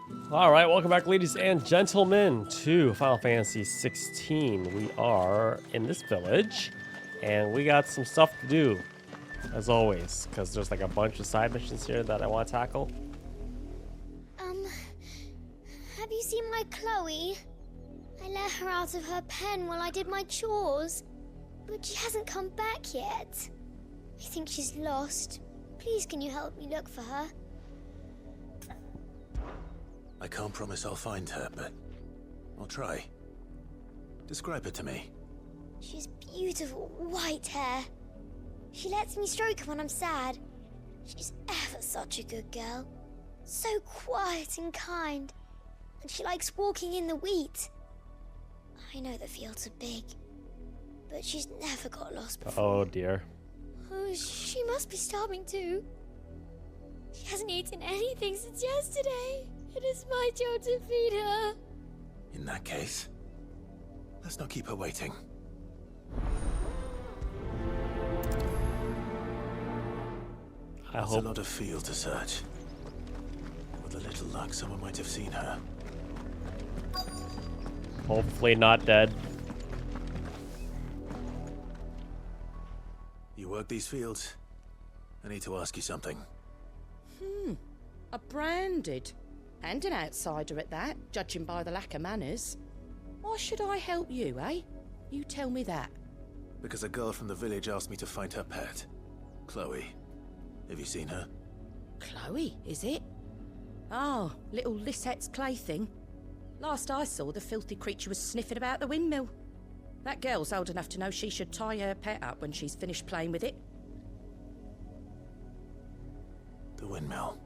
Alright, welcome back ladies and gentlemen to Final Fantasy 16. We are in this village and we got some stuff to do, as always, because there's like a bunch of side missions here that I want to tackle. Have you seen my Chloe? I let her out of her pen while I did my chores, but she hasn't come back yet. I think she's lost. Please, can you help me look for her? I can't promise I'll find her, but I'll try. Describe her to me. She's beautiful white hair. She lets me stroke her when I'm sad. She's ever such a good girl. So quiet and kind. And she likes walking in the wheat. I know the fields are big, but she's never got lost before. Oh dear. Oh, she must be starving too. She hasn't eaten anything since yesterday. It is my job to feed her. In that case, let's not keep her waiting. There's a lot of field to search. With a little luck, someone might have seen her. Hopefully not dead. You work these fields? I need to ask you something. A branded. And an outsider at that, judging by the lack of manners. Why should I help you, eh? You tell me that. Because a girl from the village asked me to find her pet, Chloe. Have you seen her? Chloe, is it? Oh, little Lisette's plaything. Last I saw, the filthy creature was sniffing about the windmill. That girl's old enough to know she should tie her pet up when she's finished playing with it. The windmill.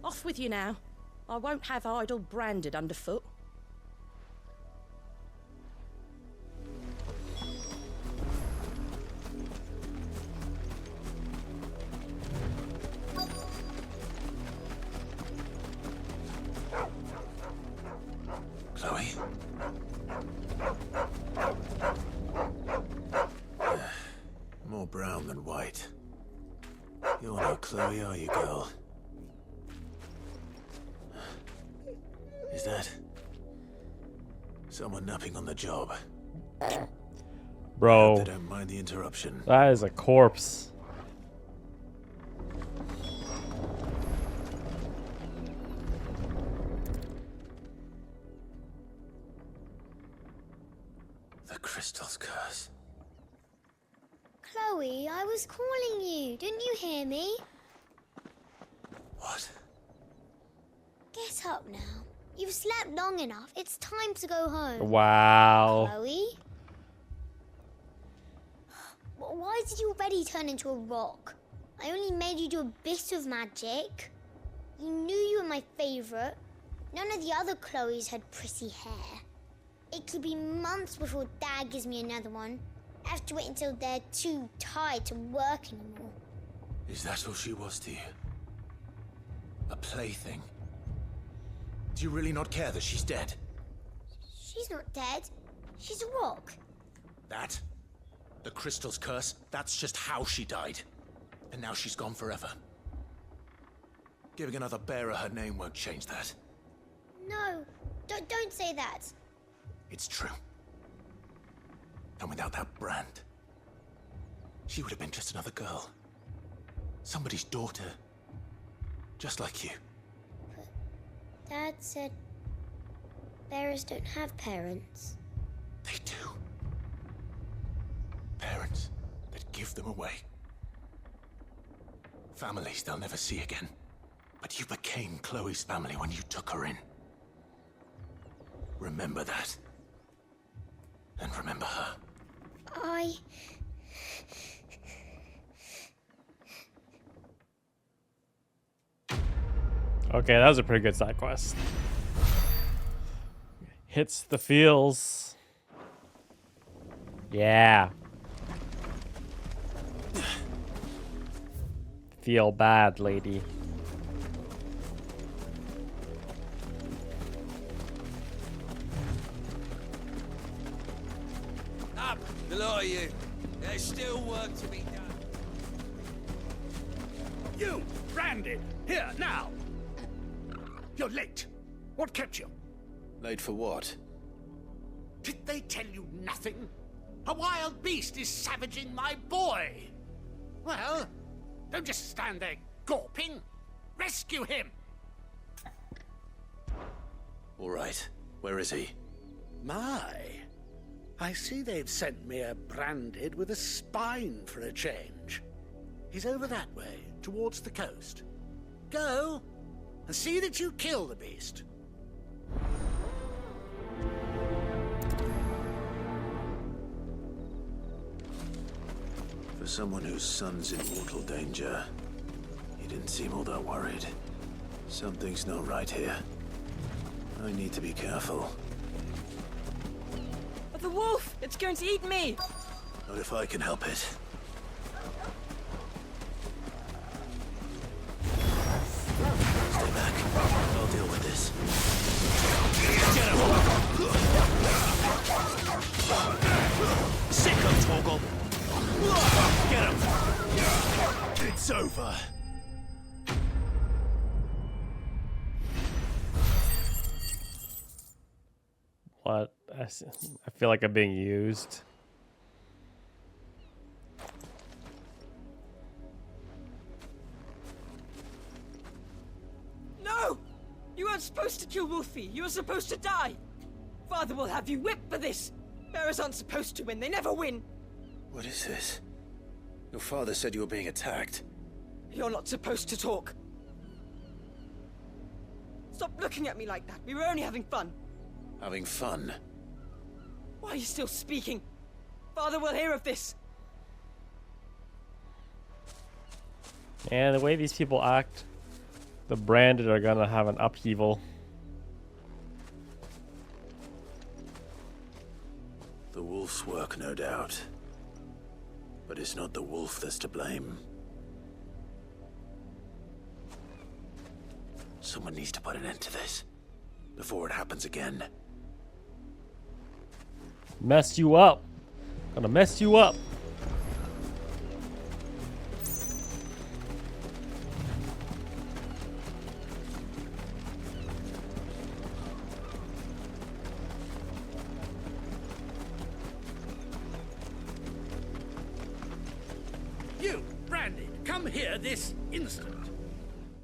Off with you now. I won't have idle branded underfoot. Chloe? More brown than white. You're no Chloe, are you, girl? Is that someone napping on the job? Bro, They don't mind the interruption. that is a corpse. The crystal's curse. Chloe, I was calling you. Didn't you hear me? What? Get up now. You've slept long enough. It's time to go home. Wow. Chloe? Why did you already turn into a rock? I only made you do a bit of magic. You knew you were my favorite. None of the other Chloes had pretty hair. It could be months before Dad gives me another one. I have to wait until they're too tired to work anymore. Is that all she was to you? A plaything? Do you really not care that she's dead? She's not dead. She's a rock. That? The crystal's curse? That's just how she died. And now she's gone forever. Giving another bearer her name won't change that. No, don't say that. It's true. And without that brand, she would have been just another girl. Somebody's daughter. Just like you. Dad said bearers don't have parents. They do. Parents that give them away. Families they'll never see again. But you became Chloe's family when you took her in. Remember that. And remember her. Okay, that was a pretty good side quest. Hits the feels. Yeah. Feel bad, lady. Up, the lot of you. There's still work to be done. You, branded, here, now! You're late. What kept you? Late for what? Did they tell you nothing? A wild beast is savaging my boy. Well, don't just stand there gawping. Rescue him. All right. Where is he? My. I see they've sent me a branded with a spine for a change. He's over that way, towards the coast. Go, and see that you kill the beast. For someone whose son's in mortal danger, he didn't seem all that worried. Something's not right here. I need to be careful. The wolf! It's going to eat me! Not if I can help it. Stay back. I'll deal with this. Get him! Sick of Toggle! Get him! It's over. What? I feel like I'm being used. No! You weren't supposed to kill Wolfie. You were supposed to die. Father will have you whipped for this. Bearers aren't supposed to win. They never win. What is this? Your father said you were being attacked. You're not supposed to talk. Stop looking at me like that. We were only having fun. Having fun? Why are you still speaking? Father will hear of this. And the way these people act, the branded are gonna have an upheaval. The wolf's work, no doubt. But it's not the wolf that's to blame. Someone needs to put an end to this before it happens again. Mess you up. Gonna mess you up. You, Brandy, come here this instant.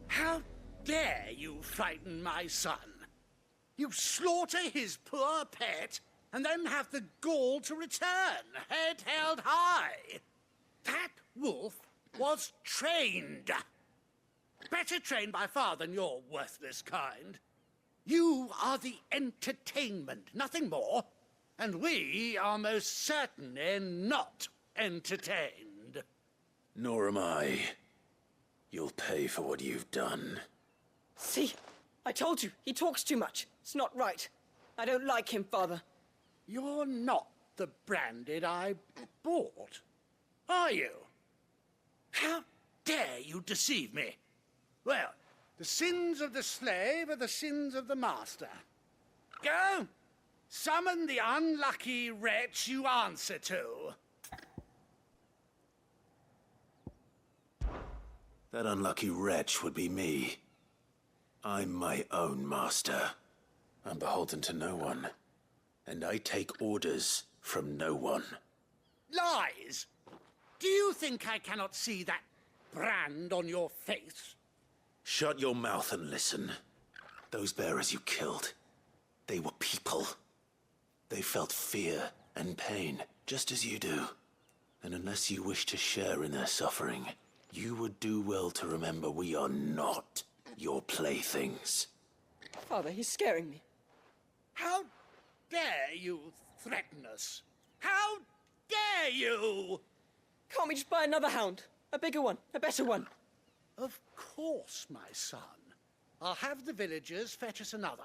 How dare you frighten my son? You slaughter his poor pet, and then have the gall to return, head held high. That wolf was trained. Better trained by far than your worthless kind. You are the entertainment, nothing more. And we are most certainly not entertained. Nor am I. You'll pay for what you've done. See? I told you. He talks too much. It's not right. I don't like him, Father. You're not the branded I bought, are you? How dare you deceive me? Well, the sins of the slave are the sins of the master. Go, summon the unlucky wretch you answer to. That unlucky wretch would be me. I'm my own master. I'm beholden to no one. And I take orders from no one. Lies! Do you think I cannot see that brand on your face? Shut your mouth and listen. Those bearers you killed, they were people. They felt fear and pain, just as you do. And unless you wish to share in their suffering, you would do well to remember we are not your playthings. Father, he's scaring me. How dare you threaten us? How dare you? Can't we just buy another hound? A bigger one, a better one. Of course, my son. I'll have the villagers fetch us another.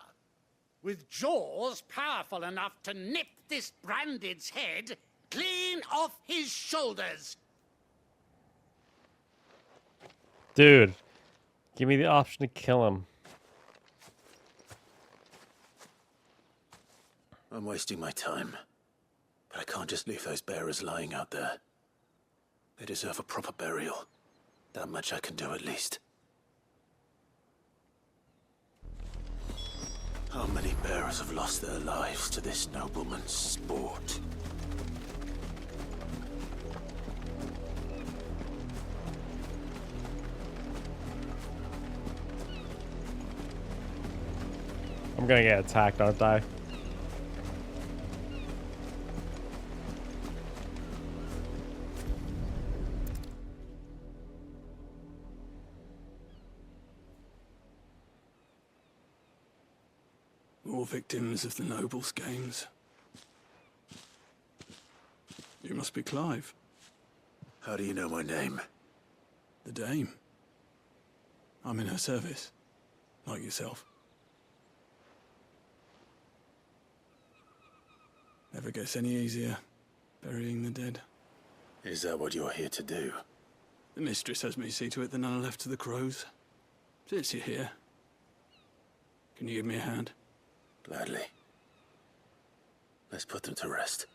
With jaws powerful enough to nip this branded's head clean off his shoulders. Dude, give me the option to kill him. I'm wasting my time. But I can't just leave those bearers lying out there. They deserve a proper burial. That much I can do at least. bearers have lost their lives to this nobleman's sport. I'm gonna get attacked, aren't I? More victims of the nobles' games. You must be Clive. How do you know my name? The Dame. I'm in her service, like yourself. Never gets any easier, burying the dead. Is that what you're here to do? The mistress has me see to it that none are left to the crows. Since you're here, can you give me a hand? Gladly. Let's put them to rest.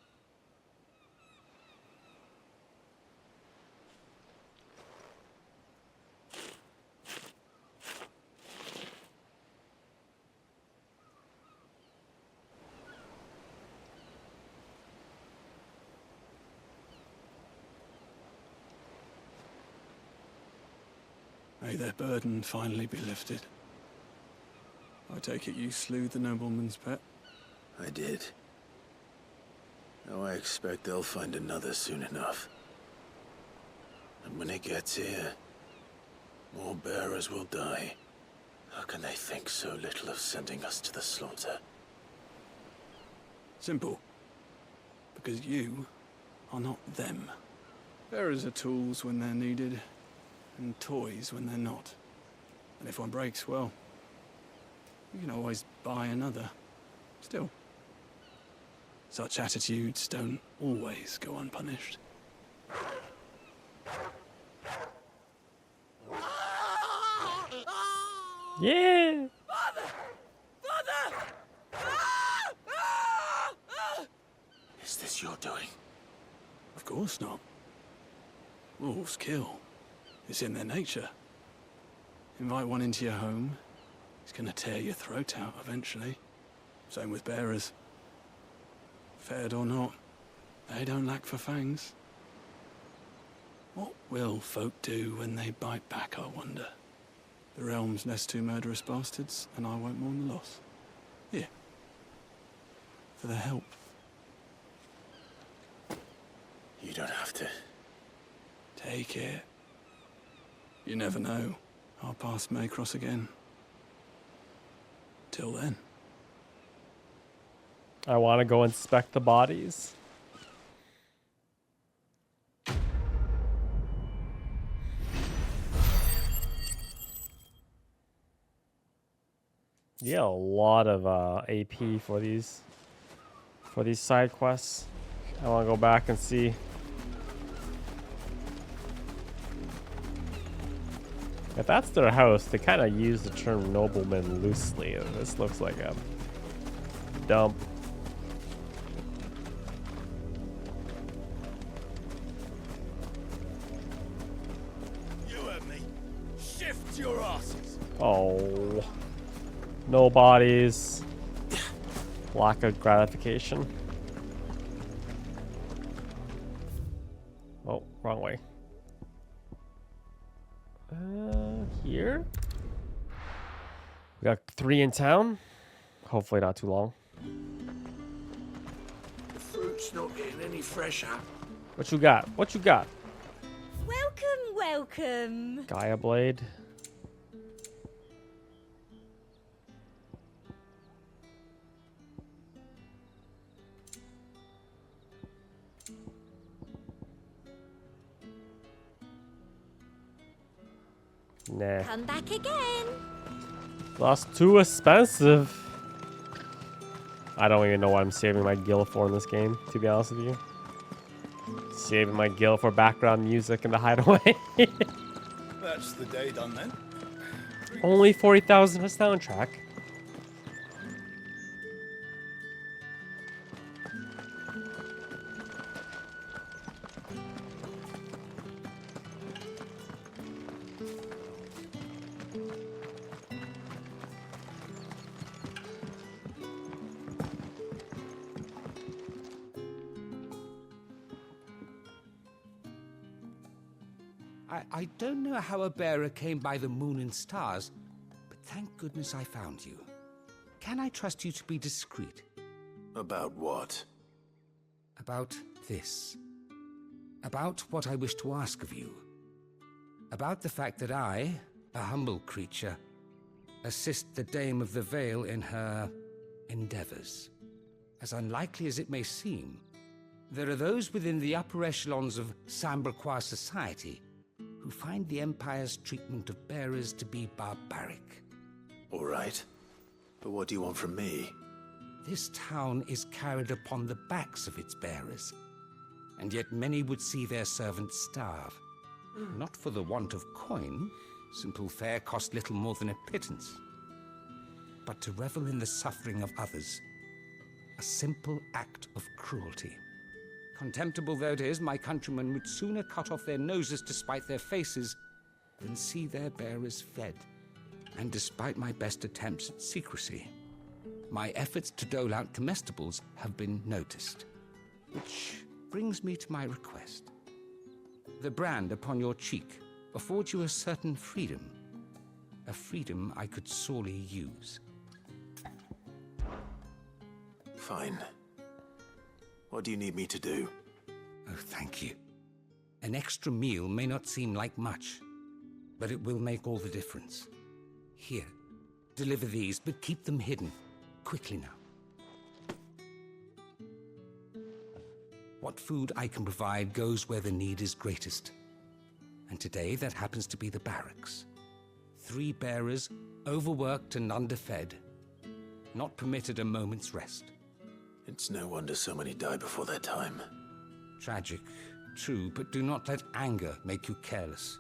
May their burden finally be lifted. I take it you slew the nobleman's pet? I did. Now I expect they'll find another soon enough. And when it gets here, more bearers will die. How can they think so little of sending us to the slaughter? Simple. Because you are not them. Bearers are tools when they're needed, and toys when they're not. And if one breaks, well, you can always buy another. Still, such attitudes don't always go unpunished. Yeah. Is this your doing? Of course not. Wolves kill. It's in their nature. Invite one into your home, he's gonna tear your throat out eventually. Same with bearers. Fed or not, they don't lack for fangs. What will folk do when they bite back, I wonder? The realm's nest two murderous bastards, and I won't mourn the loss. Here. For their help. You don't have to. Take it. You never know. Our paths may cross again. Till then. I want to go inspect the bodies. Yeah, a lot of AP for these side quests. I want to go back and see. If that's their house, they kind of use the term nobleman loosely. This looks like a dump. You heard me. Shift your asses. Oh. No bodies. Lack of gratification. Oh, wrong way. Here? We got 3 in town. Hopefully not too long. The fruit's not getting any fresher. What you got? What you got? Welcome, welcome. Gaia blade. Nah. Come back again. That's too expensive. I don't even know what I'm saving my gil for in this game, to be honest with you. Saving my gil for background music in the hideaway. That's the day done then. Only 40,000 a soundtrack. I don't know how a bearer came by the moon and stars, but thank goodness I found you. Can I trust you to be discreet? About what? About this. About what I wish to ask of you. About the fact that I, a humble creature, assist the Dame of the Vale in her endeavors. As unlikely as it may seem, there are those within the upper echelons of Samberquois society who find the Empire's treatment of bearers to be barbaric. All right. But what do you want from me? This town is carried upon the backs of its bearers, and yet many would see their servants starve. Not for the want of coin, simple fare cost little more than a pittance, but to revel in the suffering of others, a simple act of cruelty. Contemptible though it is, my countrymen would sooner cut off their noses to spite their faces than see their bearers fed. And despite my best attempts at secrecy, my efforts to dole out comestibles have been noticed. Which brings me to my request. The brand upon your cheek affords you a certain freedom. A freedom I could sorely use. Fine. What do you need me to do? Oh, thank you. An extra meal may not seem like much, but it will make all the difference. Here, deliver these, but keep them hidden. Quickly now. What food I can provide goes where the need is greatest. And today, that happens to be the barracks. 3 bearers, overworked and underfed, not permitted a moment's rest. It's no wonder so many die before their time. Tragic, true, but do not let anger make you careless.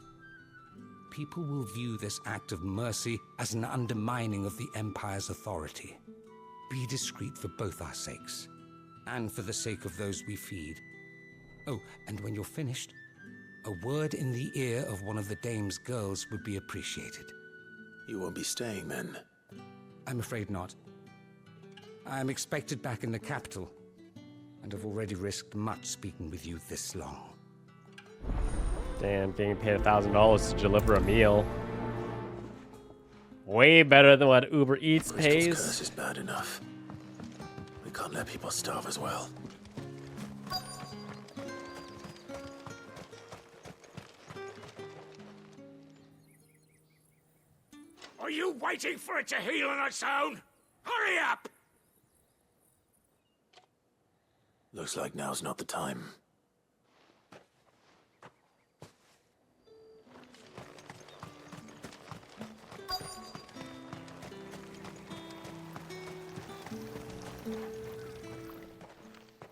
People will view this act of mercy as an undermining of the Empire's authority. Be discreet for both our sakes, and for the sake of those we feed. Oh, and when you're finished, a word in the ear of one of the Dame's girls would be appreciated. You won't be staying then? I'm afraid not. I'm expected back in the capital, and have already risked much speaking with you this long. Damn, being paid $1,000 to deliver a meal. Way better than what Uber Eats Crystal's pays. curse is bad enough. We can't let people starve as well. Are you waiting for it to heal on its own? Hurry up! Looks like now's not the time.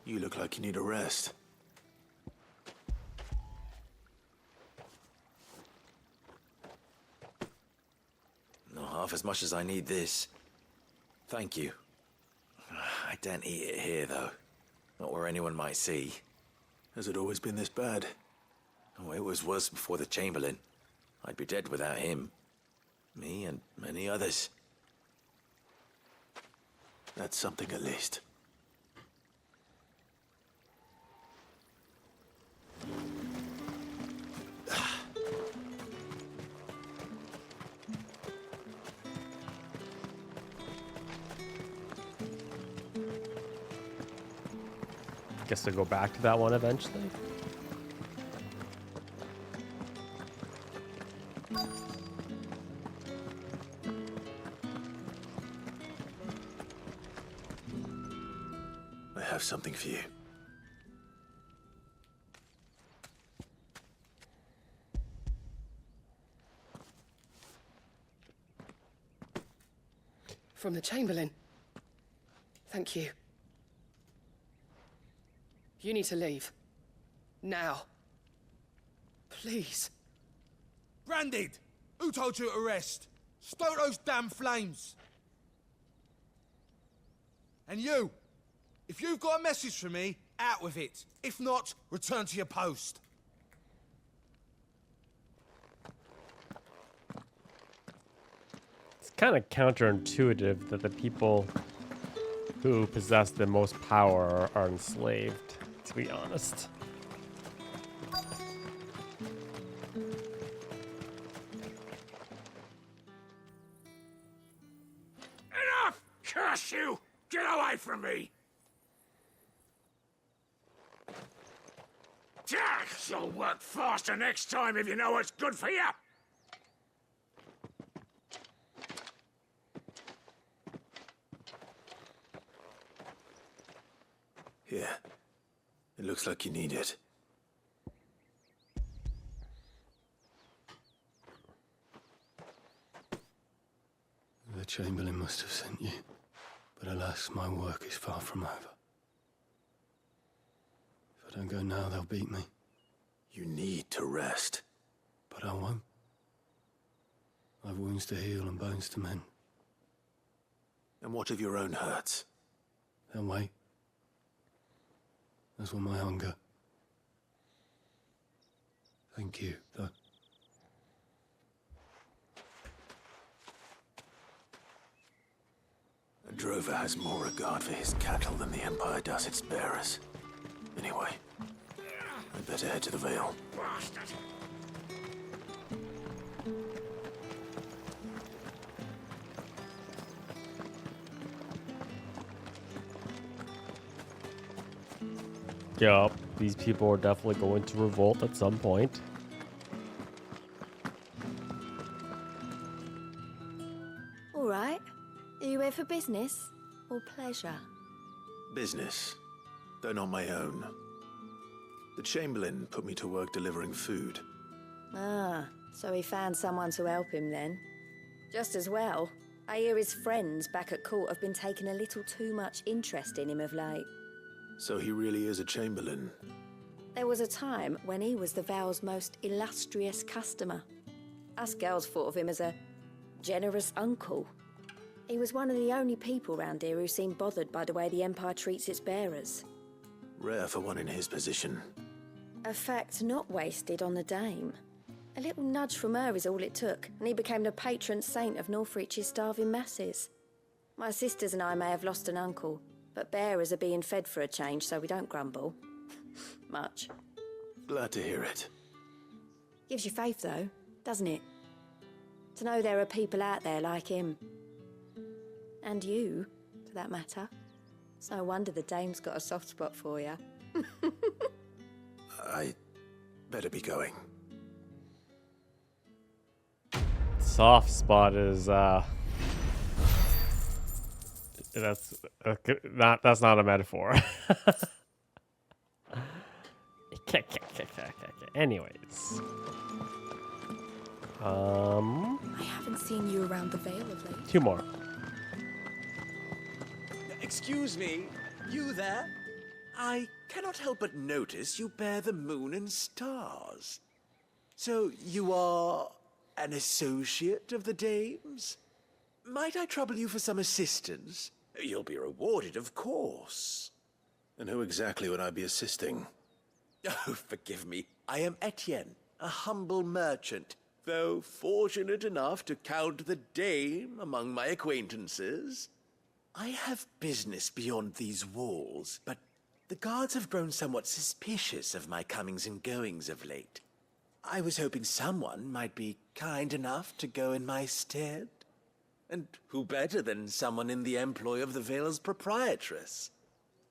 You look like you need a rest. Not half as much as I need this. Thank you. I don't eat it here, though. Not where anyone might see. Has it always been this bad? Oh, it was worse before the Chamberlain. I'd be dead without him. Me and many others. That's something at least. Guess we'll go back to that one eventually. I have something for you. From the Chamberlain. Thank you. You need to leave. Now. Please. Branded! Who told you to rest? Stoke those damn flames! And you! If you've got a message for me, out with it. If not, return to your post. It's kind of counterintuitive that the people who possess the most power are enslaved, to be honest. Curse you! Get away from me! You'll work faster next time if you know what's good for you! Here. It looks like you need it. The Chamberlain must have sent you, but alas, my work is far from over. If I don't go now, they'll beat me. You need to rest. But I won't. I've wounds to heal and bones to mend. And what of your own hurts? They'll wait. As will my hunger. Thank you, though. A drover has more regard for his cattle than the Empire does its bearers. Anyway, I'd better head to the Vale. Bastard! Yup, these people are definitely going to revolt at some point. All right. Are you here for business or pleasure? Business, though not my own. The Chamberlain put me to work delivering food. Ah, so he found someone to help him then. Just as well. I hear his friends back at court have been taking a little too much interest in him of late. So he really is a Chamberlain. There was a time when he was the Vale's most illustrious customer. Us girls thought of him as a generous uncle. He was one of the only people round here who seemed bothered by the way the Empire treats its bearers. Rare for one in his position. A fact not wasted on the dame. A little nudge from her is all it took, and he became the patron saint of Northreach's starving masses. My sisters and I may have lost an uncle, but bearers are being fed for a change, so we don't grumble. Much. Glad to hear it. Gives you faith, though, doesn't it? To know there are people out there like him. And you, for that matter. It's no wonder the dame's got a soft spot for you. I better be going. Soft spot is that's not a metaphor. Anyways, I haven't seen you around the Vale of late. 2 more. Excuse me, you there? I cannot help but notice you bear the moon and stars. So you are an associate of the dame's? Might I trouble you for some assistance? You'll be rewarded, of course. And who exactly would I be assisting? Oh, forgive me. I am Etienne, a humble merchant, though fortunate enough to count the dame among my acquaintances. I have business beyond these walls, but the guards have grown somewhat suspicious of my comings and goings of late. I was hoping someone might be kind enough to go in my stead. And who better than someone in the employ of the Vale's proprietress?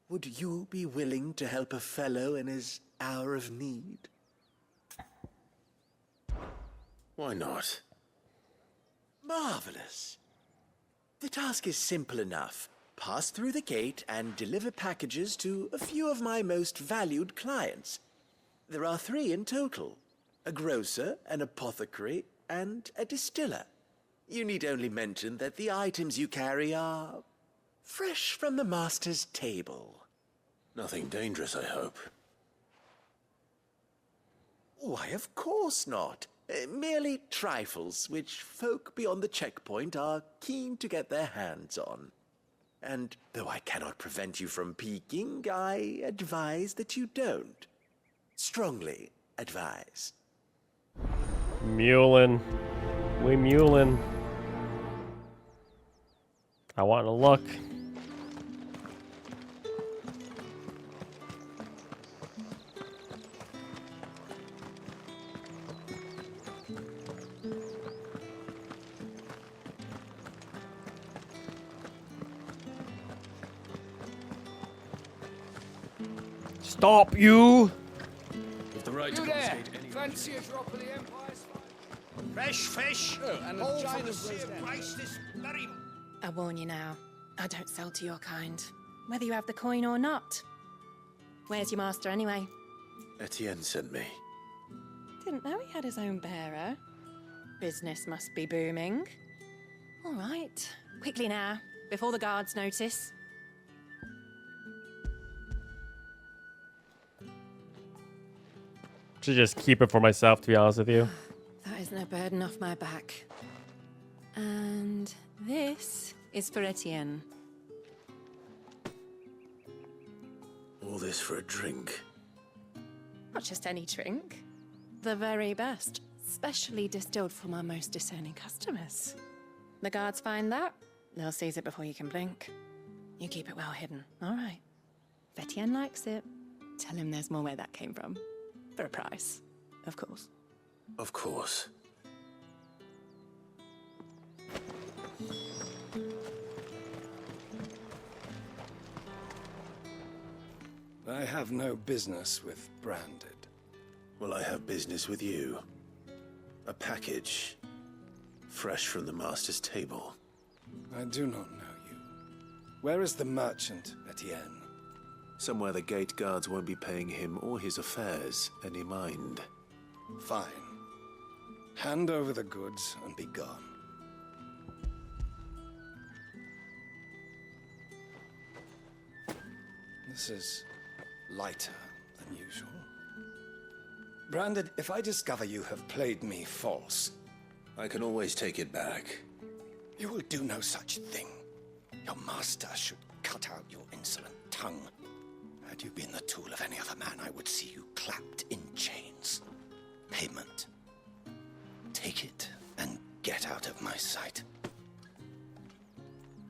Would you be willing to help a fellow in his hour of need? Why not? Marvelous. The task is simple enough. Pass through the gate and deliver packages to a few of my most valued clients. There are 3 in total. A grocer, an apothecary, and a distiller. You need only mention that the items you carry are fresh from the master's table. Nothing dangerous, I hope. Why, of course not. Merely trifles which folk beyond the checkpoint are keen to get their hands on. And though I cannot prevent you from peeking, I advise that you don't. Strongly advise. Mulin. We mulin. I want to look. stop you. With the right to You there? confiscate any... Fancy a drop of the Empire's fire? Fresh fish. Oh, and a all giant for the of same roast price this very... I warn you now, I don't sell to your kind, whether you have the coin or not. Where's your master anyway? Etienne sent me. Didn't know he had his own bearer. Business must be booming. All right, quickly now, before the guards notice. Should just keep it for myself, to be honest with you. That isn't a burden off my back. And this is for Etienne. All this for a drink. Not just any drink. The very best. Specially distilled from our most discerning customers. The guards find that, they'll seize it before you can blink. You keep it well hidden, all right? If Etienne likes it, tell him there's more where that came from. For a price, of course. Of course. I have no business with Branded. Well, I have business with you. A package. Fresh from the master's table. I do not know you. Where is the merchant, Etienne? Somewhere the gate guards won't be paying him or his affairs any mind. Fine. Hand over the goods and be gone. This is lighter than usual. Branded, if I discover you have played me false... I can always take it back. You will do no such thing. Your master should cut out your insolent tongue. Had you been the tool of any other man, I would see you clapped in chains. Payment. Take it and get out of my sight.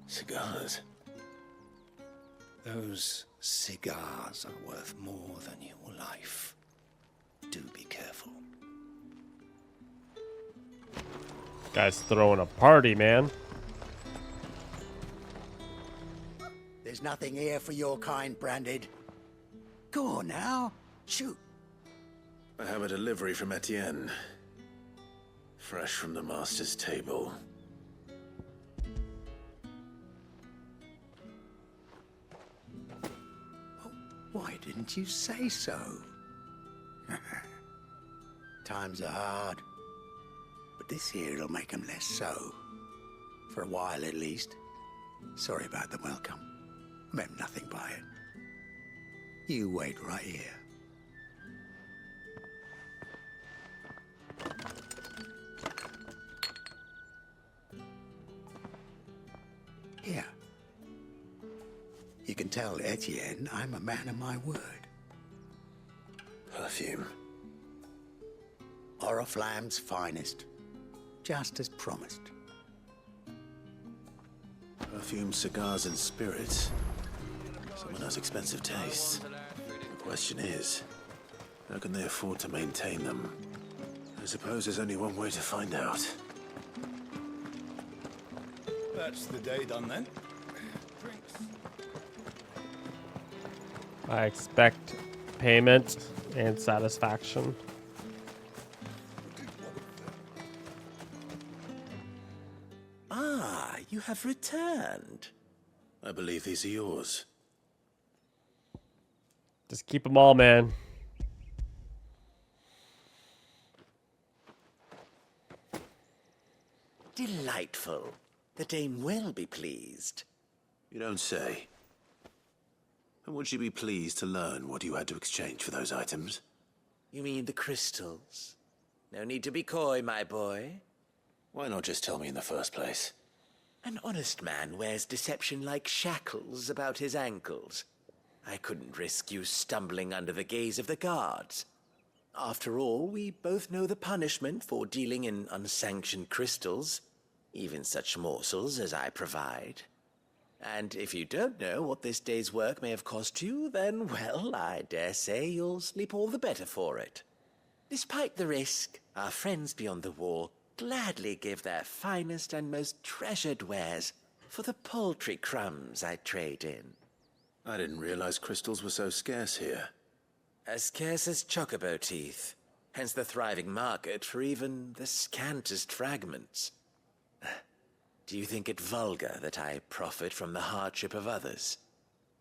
Cigars. Those cigars are worth more than your life. Do be careful. Guy's throwing a party, man. There's nothing here for your kind, Branded. Go on now. Shoot. I have a delivery from Etienne. Fresh from the master's table. Why didn't you say so? Times are hard. But this here'll make 'em less so. For a while, at least. Sorry about the welcome. Meant nothing by it. You wait right here. Here. You can tell Etienne I'm a man of my word. Perfume. Oriflamme's finest. Just as promised. Perfume, cigars, and spirits. Someone has expensive tastes. The question is, how can they afford to maintain them? I suppose there's only one way to find out. That's the day done then. I expect payment and satisfaction. Ah, you have returned. I believe these are yours. Just keep them all, man. Delightful. The dame will be pleased. You don't say. And would she be pleased to learn what you had to exchange for those items? You mean the crystals? No need to be coy, my boy. Why not just tell me in the first place? An honest man wears deception like shackles about his ankles. I couldn't risk you stumbling under the gaze of the guards. After all, we both know the punishment for dealing in unsanctioned crystals, even such morsels as I provide. And if you don't know what this day's work may have cost you, then, well, I dare say you'll sleep all the better for it. Despite the risk, our friends beyond the wall gladly give their finest and most treasured wares for the paltry crumbs I trade in. I didn't realize crystals were so scarce here. As scarce as chocobo teeth, hence the thriving market for even the scantest fragments. Do you think it vulgar that I profit from the hardship of others?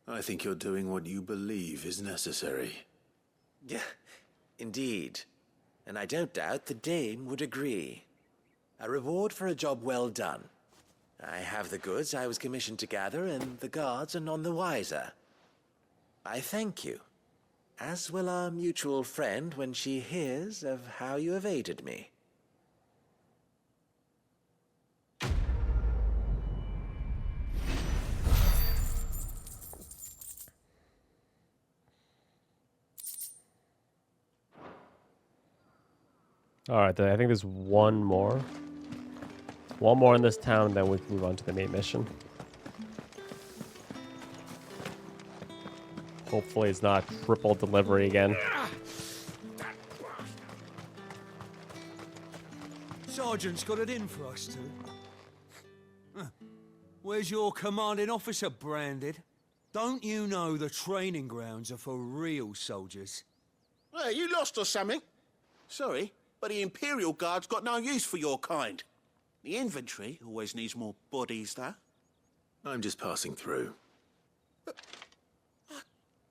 I think you're doing what you believe is necessary. Yeah, indeed. And I don't doubt the dame would agree. A reward for a job well done. I have the goods I was commissioned to gather, and the guards are none the wiser. I thank you, as will our mutual friend when she hears of how you have aided me. All right, I think there's one more. One more in this town, then we can move on to the main mission. Hopefully it's not triple delivery again. Sergeant's got it in for us two. Where's your commanding officer, Branded? Don't you know the training grounds are for real soldiers? Well, you lost or something? Sorry, but the Imperial Guard's got no use for your kind. The infantry always needs more bodies, though. I'm just passing through. But I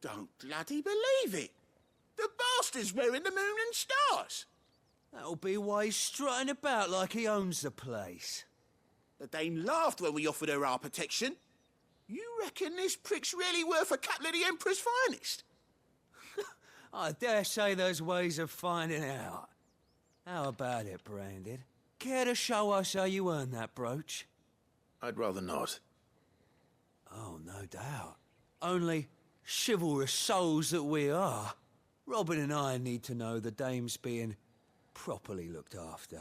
don't bloody believe it. The bastard's wearing the moon and stars. That'll be why he's strutting about like he owns the place. The Dame laughed when we offered her our protection. You reckon this prick's really worth a couple of the Emperor's finest? I dare say there's ways of finding out. How about it, Branded? Care to show us how you earned that brooch? I'd rather not. Oh, no doubt. Only chivalrous souls that we are, Robin and I need to know the Dame's being properly looked after.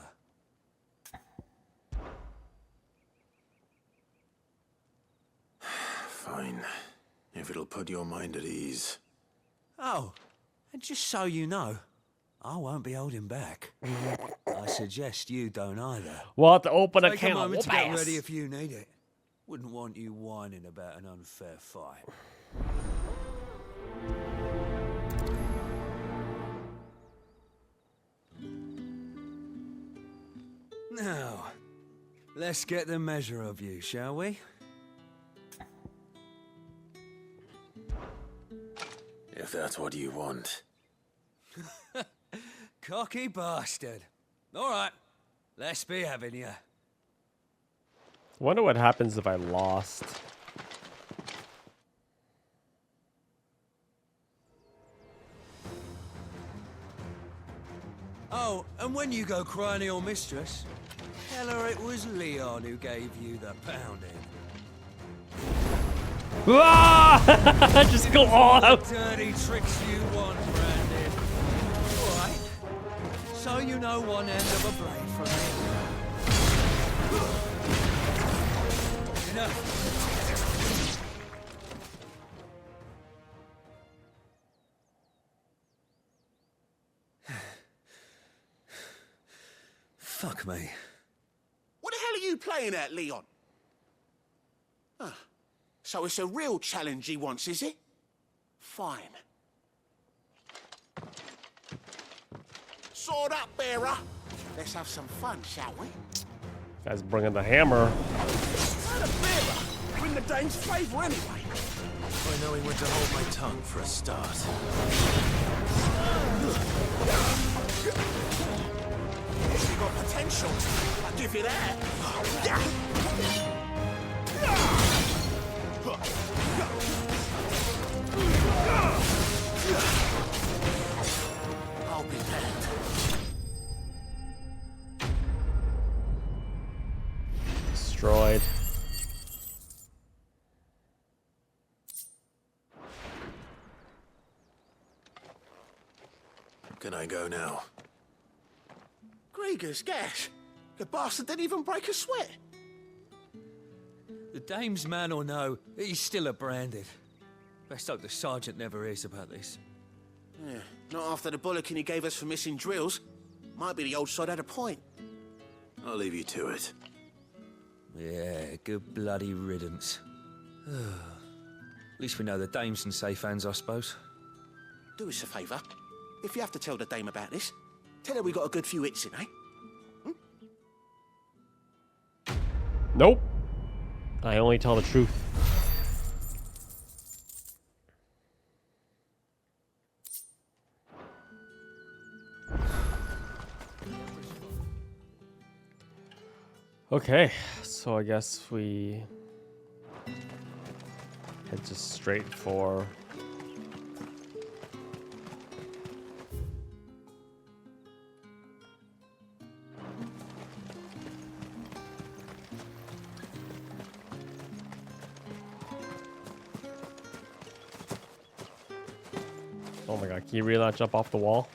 Fine. If it'll put your mind at ease. Oh, and just so you know, I won't be holding back. I suggest you don't either. We'll have to open a Take can a of moment to get whoop-ass. ready if you need it. Wouldn't want you whining about an unfair fight. Now, let's get the measure of you, shall we? If that's what you want. Cocky bastard. All right, let's be having you. Wonder what happens if I lost. Oh, and when you go crying to your mistress, tell her it was Leon who gave you the pounding. Ah! Just go all out. Dirty tricks you want, Brandon. All right. So you know one end of a blade from the other. Enough. Fuck me. What the hell are you playing at, Leon? Ah, so it's a real challenge he wants, is it? Fine. Sword up, bearer. Let's have some fun, shall we? Guy's bringing the hammer. Not a bearer. Win the Dame's favour anyway. By knowing when to hold my tongue for a start. You got potential. I'll give you that. I'll be back. Destroyed. Can I go now? Grieger's gas. The bastard didn't even break a sweat. The Dame's man or no, he's still a Branded. Best hope the sergeant never hears about this. Yeah, not after the bollocking he gave us for missing drills. Might be the old sod had a point. I'll leave you to it. Yeah, good bloody riddance. At least we know the Dame's in safe hands, I suppose. do us a favour. If you have to tell the dame about this, tell her we got a good few hits in, eh? Nope. I only tell the truth. Okay, so I guess we head just straight for oh my god, can you really not jump off the wall?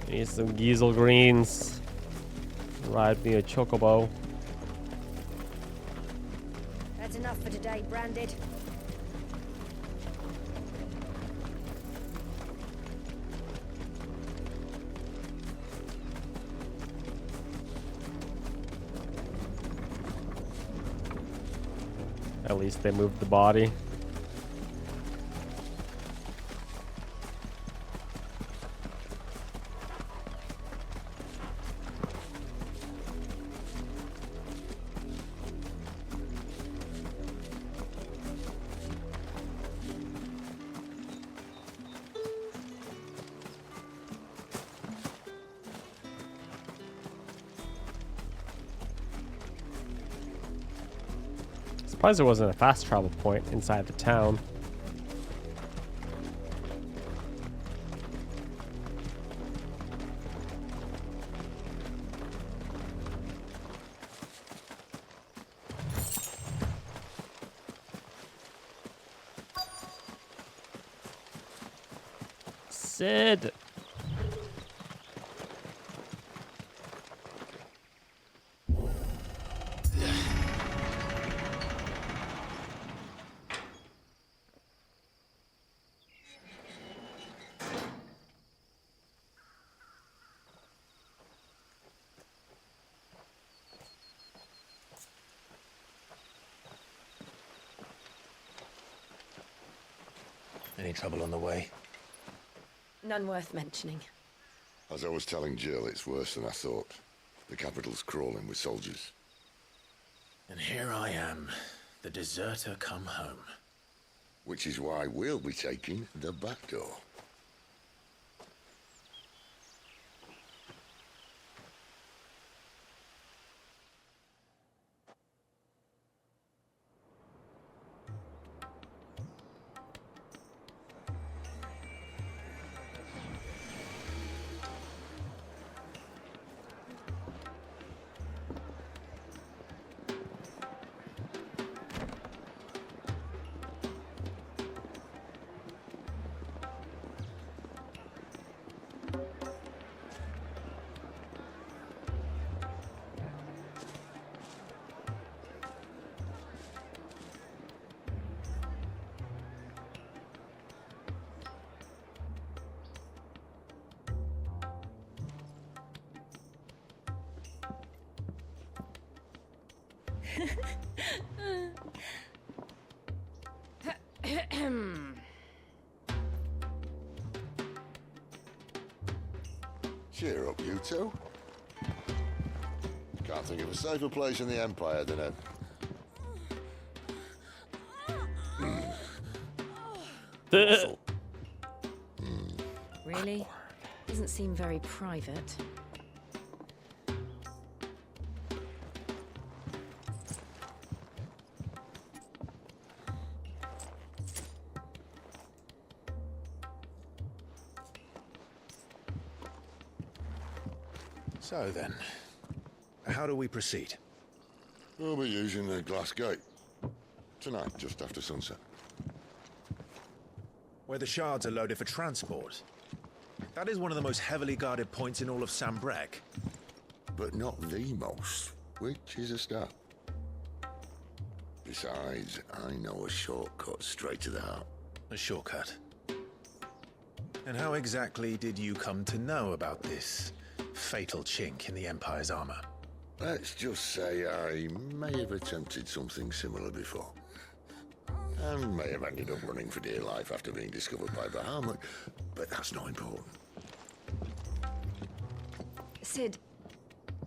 Need some Giesel greens. Ride me a chocobo. That's enough for today, Branded. At least they moved the body. Surprised there wasn't a fast travel point inside the town. Sid. Any trouble on the way? None worth mentioning. As I was telling Jill, it's worse than I thought. The capital's crawling with soldiers. And here I am, the deserter come home. Which is why we'll be taking the back door. Cheer up, you two. Can't think of a safer place in the Empire than a... Really? Doesn't seem very private. So then, how do we proceed? We'll be using the glass gate. Tonight, just after sunset. Where the shards are loaded for transport. That is one of the most heavily guarded points in all of Sambrek. But not the most, which is a start. Besides, I know a shortcut straight to the heart. A shortcut. And how exactly did you come to know about this fatal chink in the Empire's armor? Let's just say I may have attempted something similar before. And may have ended up running for dear life after being discovered by Bahamut, but that's not important. Sid,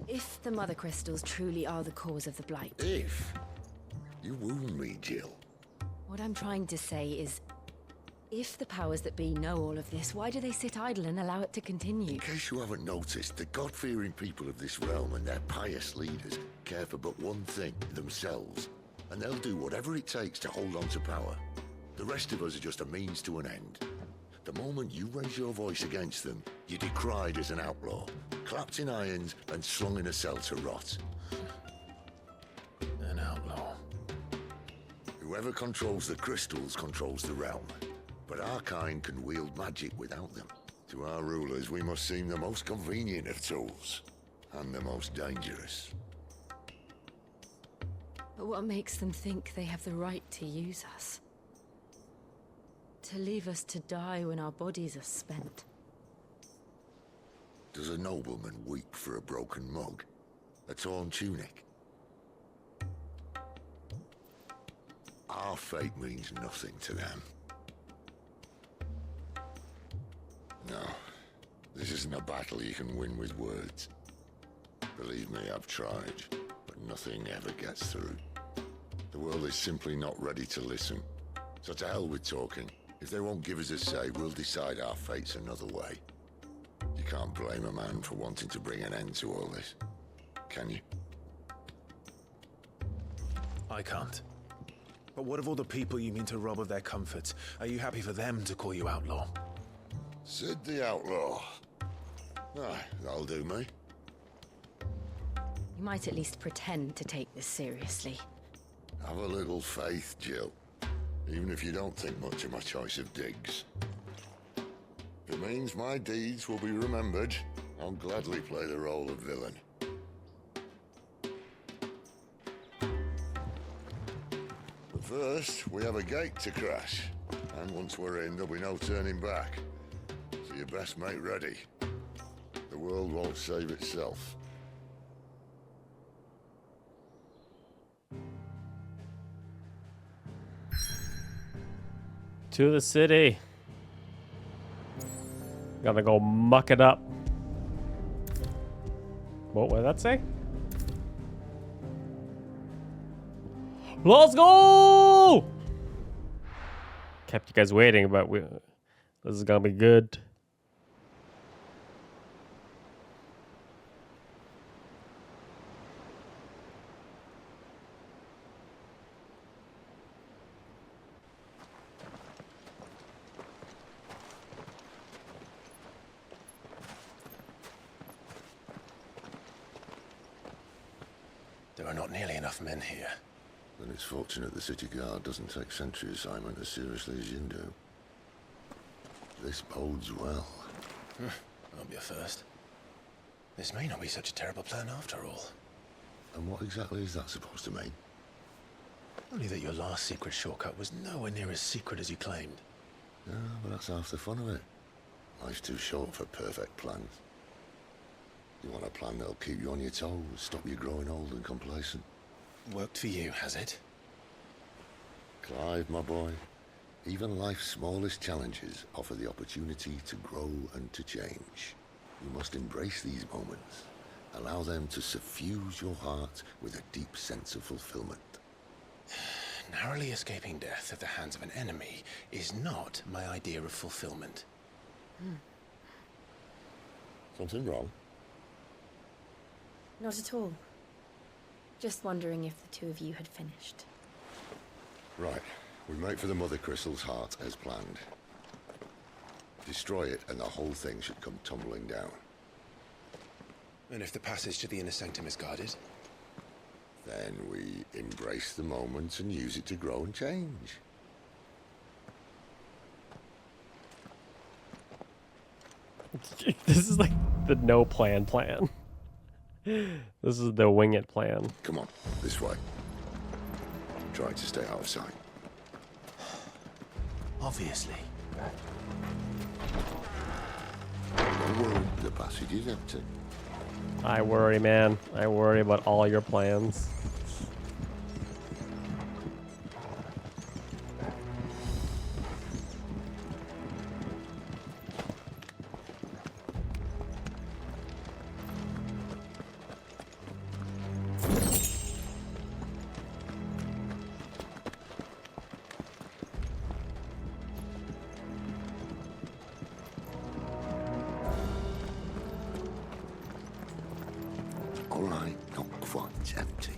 if the Mother Crystals truly are the cause of the Blight... If? You wound me, Jill. What I'm trying to say is, if the powers that be know all of this, why do they sit idle and allow it to continue? In case you haven't noticed, the God-fearing people of this realm and their pious leaders care for but one thing, themselves. And they'll do whatever it takes to hold on to power. The rest of us are just a means to an end. The moment you raise your voice against them, you're decried as an outlaw, clapped in irons and slung in a cell to rot. An outlaw. Whoever controls the crystals controls the realm. But our kind can wield magic without them. To our rulers, we must seem the most convenient of tools. And the most dangerous. But what makes them think they have the right to use us? To leave us to die when our bodies are spent? Does a nobleman weep for a broken mug? A torn tunic? Our fate means nothing to them. No, this isn't a battle you can win with words. Believe me, I've tried, but nothing ever gets through. The world is simply not ready to listen. So to hell with talking. If they won't give us a say, we'll decide our fates another way. You can't blame a man for wanting to bring an end to all this, can you? I can't. But what of all the people you mean to rob of their comforts? Are you happy for them to call you outlaw? Sid the Outlaw. Aye, that'll do me. You might at least pretend to take this seriously. Have a little faith, Jill. Even if you don't think much of my choice of digs. If it means my deeds will be remembered, I'll gladly play the role of villain. But first, we have a gate to crash. And once we're in, there'll be no turning back. So you best make ready. The world won't save itself. To the city. Gotta go muck it up. What did that say? Let's go! Kept you guys waiting, but this is gonna be good. There are not nearly enough men here. Then it's fortunate the city guard doesn't take sentry assignment as seriously as you do. This bodes well. I'll be a first. This may not be such a terrible plan after all. And what exactly is that supposed to mean? Only that your last secret shortcut was nowhere near as secret as you claimed. Yeah, but that's half the fun of it. Life's too short for perfect plans. You want a plan that'll keep you on your toes, stop you growing old and complacent. Worked for you, has it? Clive, my boy, even life's smallest challenges offer the opportunity to grow and to change. You must embrace these moments. Allow them to suffuse your heart with a deep sense of fulfillment. Narrowly escaping death at the hands of an enemy is not my idea of fulfillment. Something wrong? Not at all. Just wondering if the two of you had finished. Right. We make for the Mother Crystal's heart as planned. Destroy it and the whole thing should come tumbling down. And if the passage to the inner sanctum is guarded? Then we embrace the moment and use it to grow and change. This is like the no plan. This is the wing it plan. Come on, this way. Try to stay out of sight. Obviously. Don't worry, the passage is empty. I worry, man. I worry about all your plans. All right, not quite empty.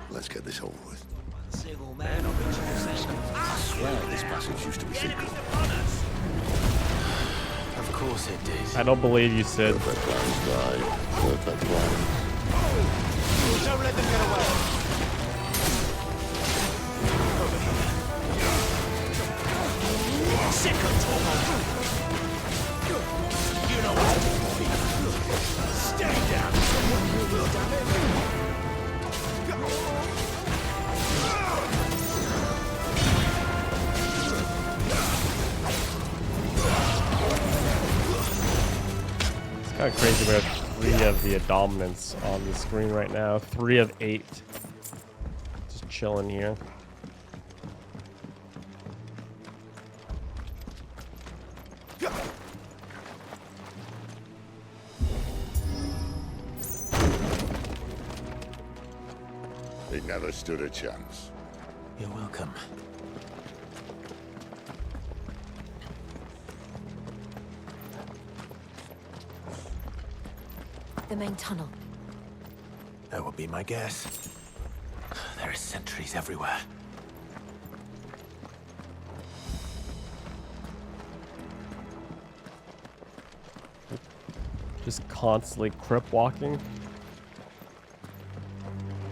Let's get this over with. Single man on the system. I swear this passage used to be secret. Of course it did. I don't believe you, Sid. Perfect plan, right? Perfect plan. Don't let them get away. Second torment. You know what? Stay down. Someone you will damage. It's kind of crazy. We have 3 of the dominants on the screen right now. 3 of 8. Just chilling here. It never stood a chance. You're welcome. The main tunnel. That would be my guess. There are sentries everywhere. Just constantly crip walking.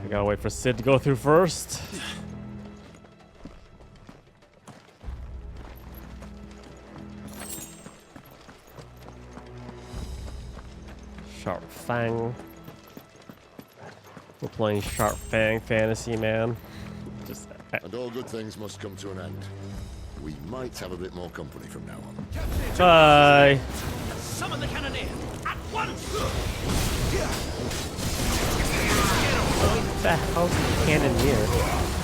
I gotta wait for Sid to go through first. Sharp Fang. We're playing Sharp Fang Fantasy, man. Just And all good things must come to an end. We might have a bit more company from now on. bye. Summon the cannoneer at once. What the hell's the cannoneer?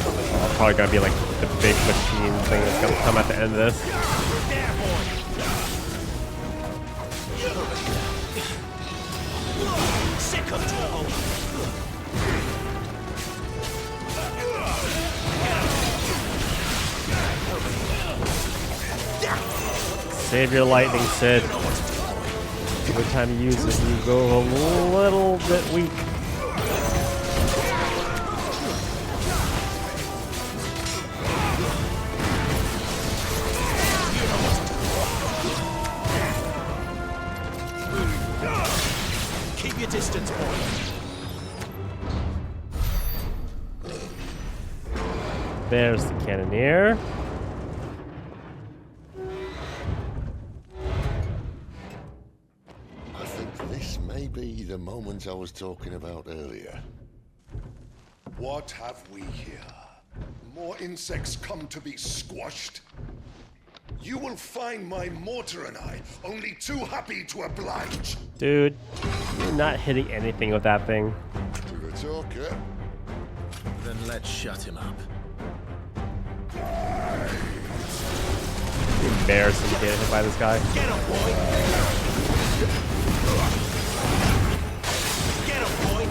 Oh, probably gonna be like the big machine thing that's gonna come at the end of this. Sick of trouble. Save your lightning, Sid. Every time you use it, you go a little bit weak. Keep your distance, boy. There's the cannoneer. I think this may be the moment I was talking about earlier. What have we here? More insects come to be squashed? You will find my mortar and I only too happy to oblige. Dude, you're not hitting anything with that thing. To the talker. Then let's shut him up. Embarrassing to get hit by this guy. Get him, boy. Get him, boy.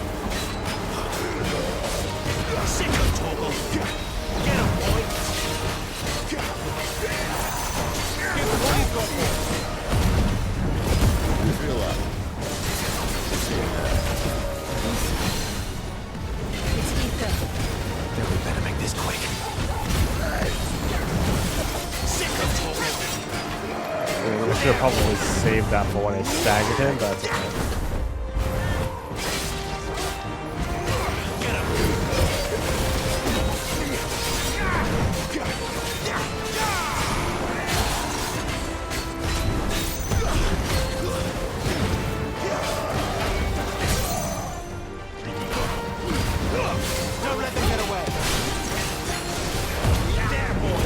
Sick of trouble. Get him, boy. Give him what he's got for. You feel that? It's Ether. Then we better make this quick. Sick of trouble. I should have probably saved that for when I staggered him, but that's okay. Don't let them get away. There, boy.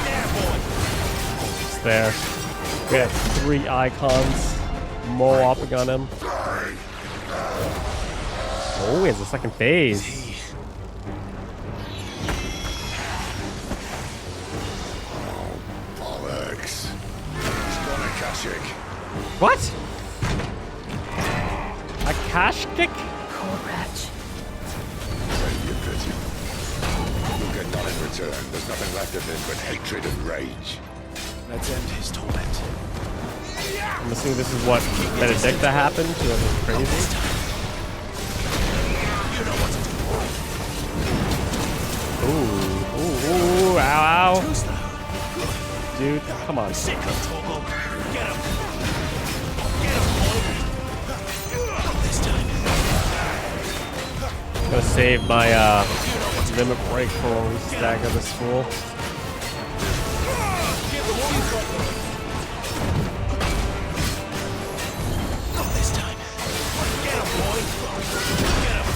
There, boy. It's there. We have 3 icons mo-opping on him. Oh, he has a second phase. Bollocks. He's gone Akashic. What? A cash kick? Poor wretch. Save your pity. You'll get none in return. There's nothing left of him but hatred and rage. Let's end his torment. I'm assuming this is what Benedicta happened. She was crazy. Ooh, ooh, ooh, ow, ow. Dude, come on. Sick of Togo. Get him. Gonna save my limit break for when we stagger this fool. Not this time. Get him, boy. Get him.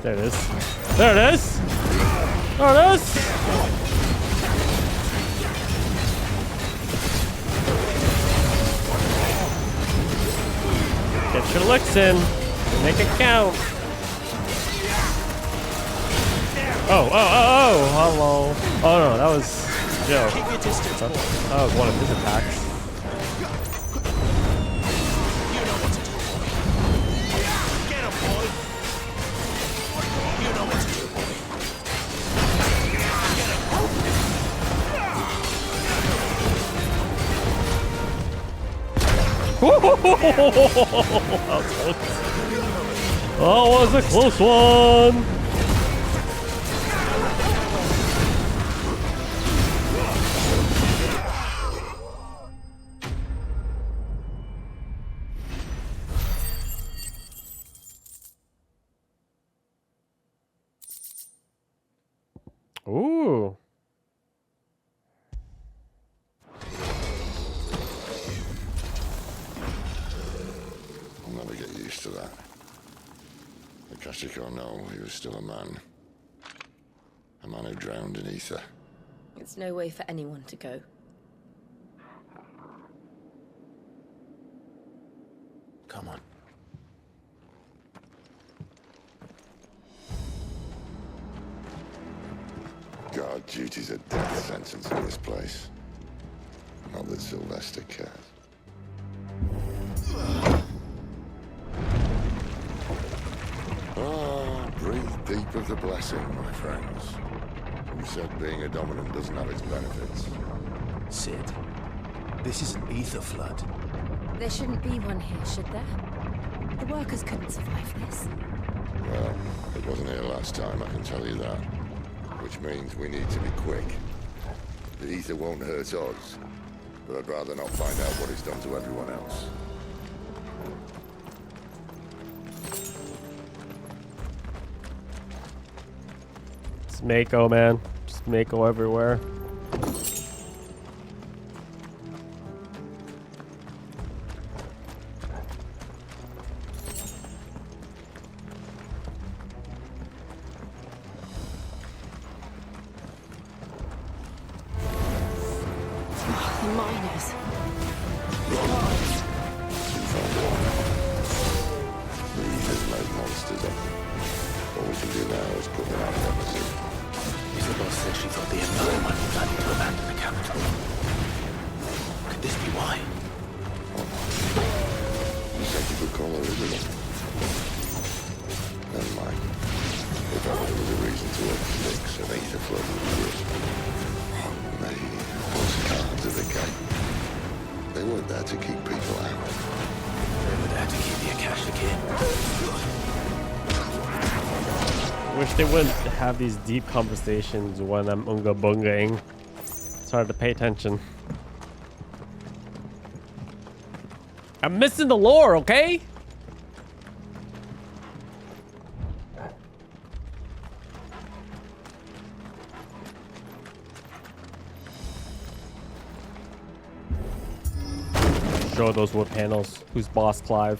There it is. There it is. There it is. Get your licks in. Make it count. Oh, oh, oh, oh, hello. Oh no, that was Joe. That was one of his attacks. That was a close one. Ooh. I'll never get used to that. Akashic or no, he was still a man. A man who drowned in ether. It's no way for anyone to go. Come on. Guard duty's a death sentence in this place. Not that Sylvester cares. Ah, breathe deep of the blessing, my friends. Who said being a dominant doesn't have its benefits? Sid, this is an ether flood. There shouldn't be one here, should there? The workers couldn't survive this. Well, it wasn't here last time, I can tell you that. Which means we need to be quick. The ether won't hurt us, but I'd rather not find out what it's done to everyone else. It's Mako, man. Just Mako everywhere. Miners. The ether's made monsters up. All we can do now is put them out of their misery. The boss said she thought the Empire might be planning to abandon the capital. Could this be why? You said you could call her, isn't it? Never mind. If ever there was a reason to fix an ether flood would be it. Maybe those cards at the gate. They weren't there to keep people out. They were there to keep the Akashic in. Wish they wouldn't have these deep conversations when I'm unga bungaing. It's hard to pay attention. I'm missing the lore, okay? Show those wood panels. Who's boss Clive?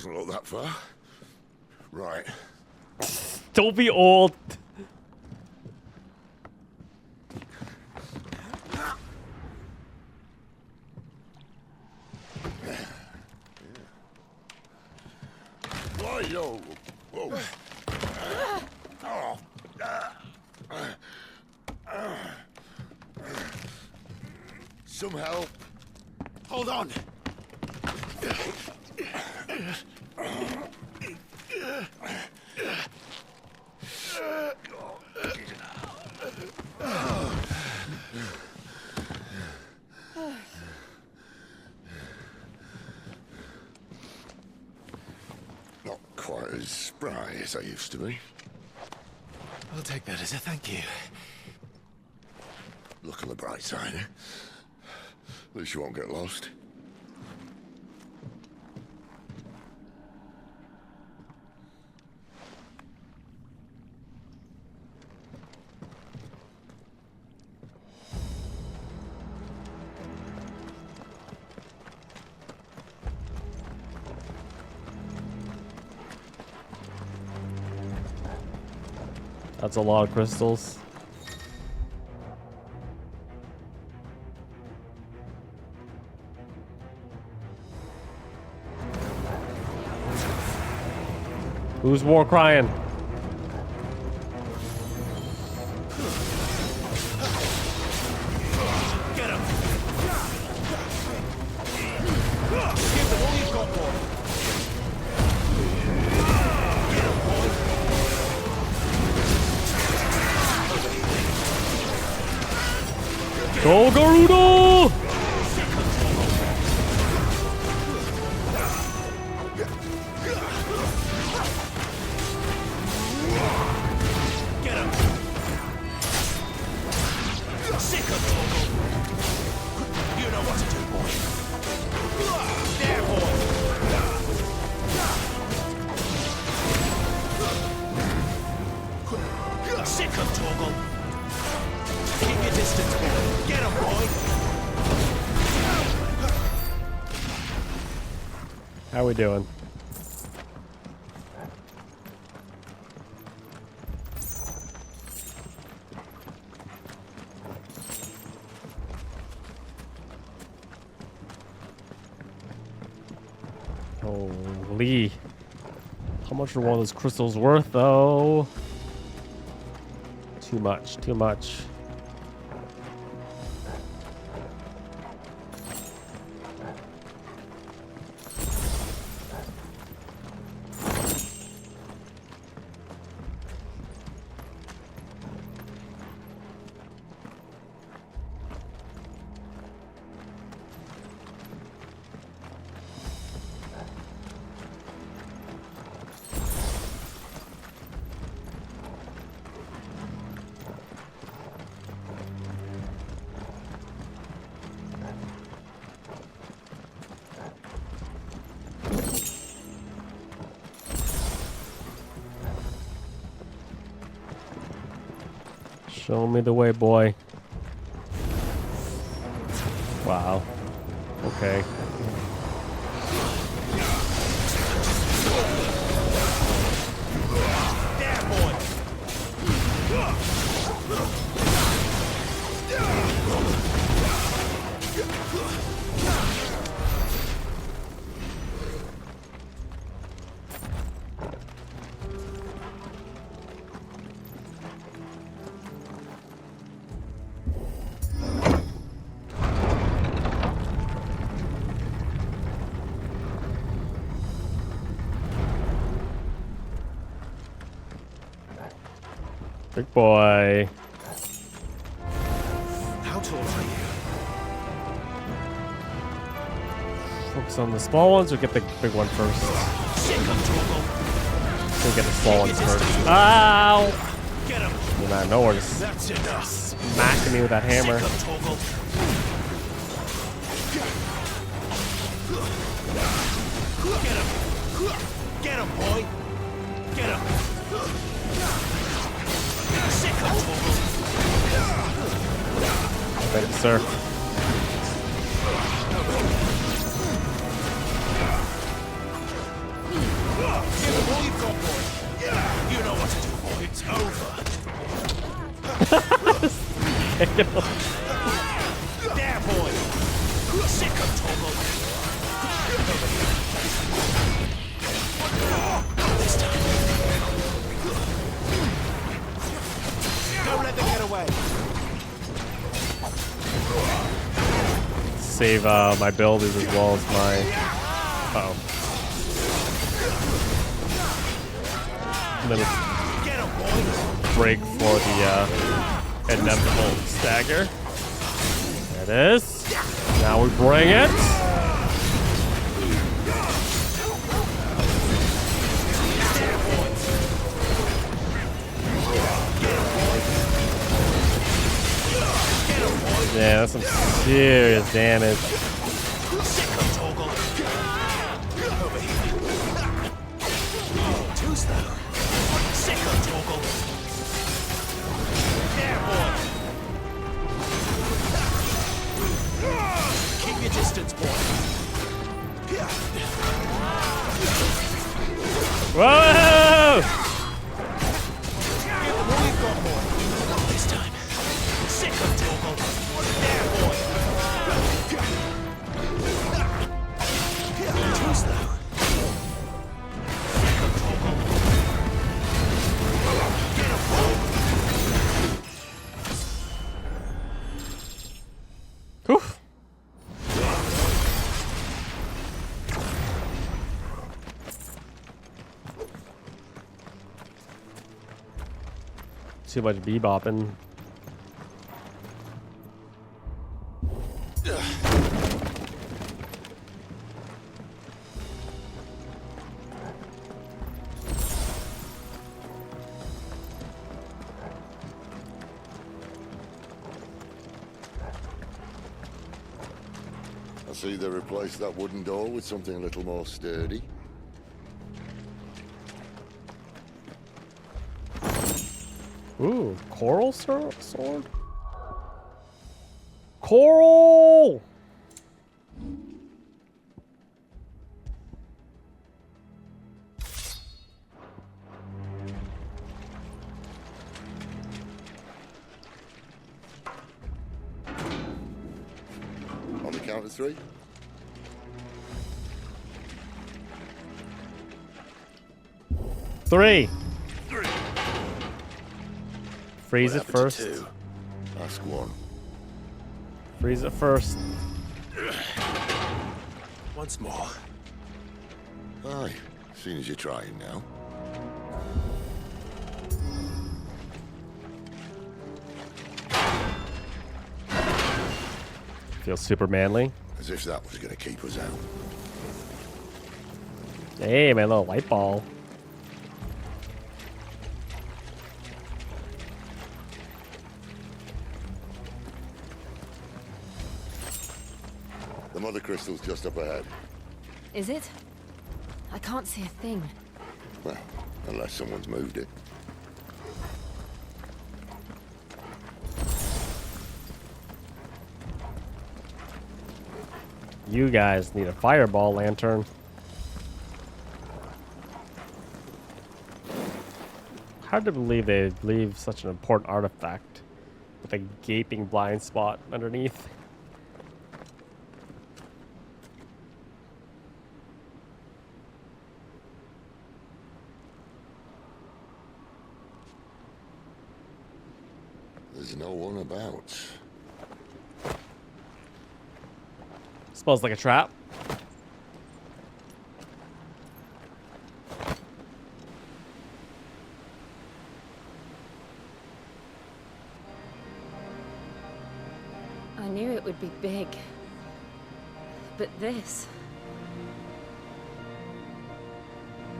Doesn't look that far. Right. Don't be old. Why, yo? Whoa. Some help. Hold on. Not quite as spry as I used to be. I'll take that as a thank you. Look on the bright side, eh? At least you won't get lost. That's a lot of crystals. Who's war crying? Get him! Give them all you've got, boy. Go Garuda! Get him! Sick of Togo! You know what to do, boy. There, boy! Sick of Togo! Keep your distance, boy. Get him, boy! How we doing? Holy. How much are one of those crystals worth, though? Too much, too much. Show me the way, boy. Wow. Okay. There, boy! Big boy. How tall are you? Focus on the small ones or get the big one first? We'll get the small ones first. Ow! Get him! You're not nowhere. Just That's enough. smacking me with that hammer. Get him! Get him, boy! Get him! Sick of Togo! Thank you, sir. It's over. There, boy. Sick of Toggle. This time. Don't let them get away. Save my abilities as well as my. Uh-oh. I'm gonna break for the inevitable stagger. There it is. Now we bring it. Yeah, that's some serious damage. Too slow. Sick of Toggle. There, boy. Keep your distance, boy. Whoa! We've got more. Not this time. Sick of Toggle. There, boy. Too slow. Sick of Toggle. Get him, boy. Oof. Too much bebopping. I see they replaced that wooden door with something a little more sturdy. Ooh, coral sword? Coral! On the count of 3. Three. Freeze What it happened to first. 2? Ask 1. Freeze it first. Once more. Aye, seeing as you're trying now. Feels super manly. As if that was going to keep us out. Hey, my little light ball. The mother crystal's just up ahead. Is it? I can't see a thing. Well, unless someone's moved it. You guys need a fireball lantern. Hard to believe they leave such an important artifact with a gaping blind spot underneath. There's no one about. Smells like a trap. I knew it would be big. But this...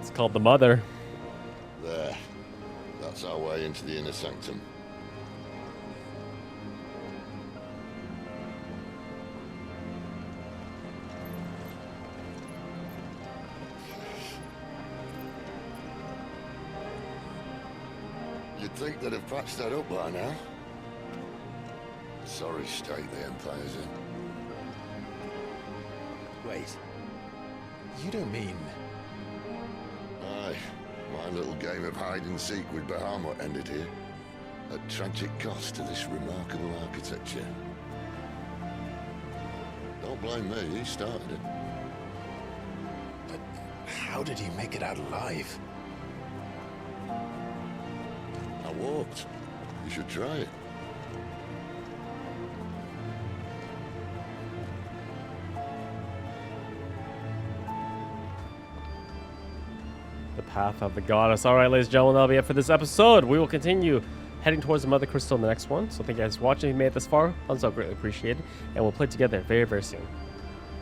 It's called the Mother. There. That's our way into the inner sanctum. You'd think they'd have patched that up by now. Sorry state the Empire's in. Wait. You don't mean... Aye. My little game of hide and seek with Bahamut ended here. At tragic cost to this remarkable architecture. Don't blame me, he started it. But how did he make it out alive? I walked. You should try it. The path of the goddess. All right, ladies and gentlemen, that'll be it for this episode. We will continue heading towards the Mother Crystal in the next one. So thank you guys for watching. If you made it this far, thumbs up, greatly appreciated. And we'll play together very, very soon.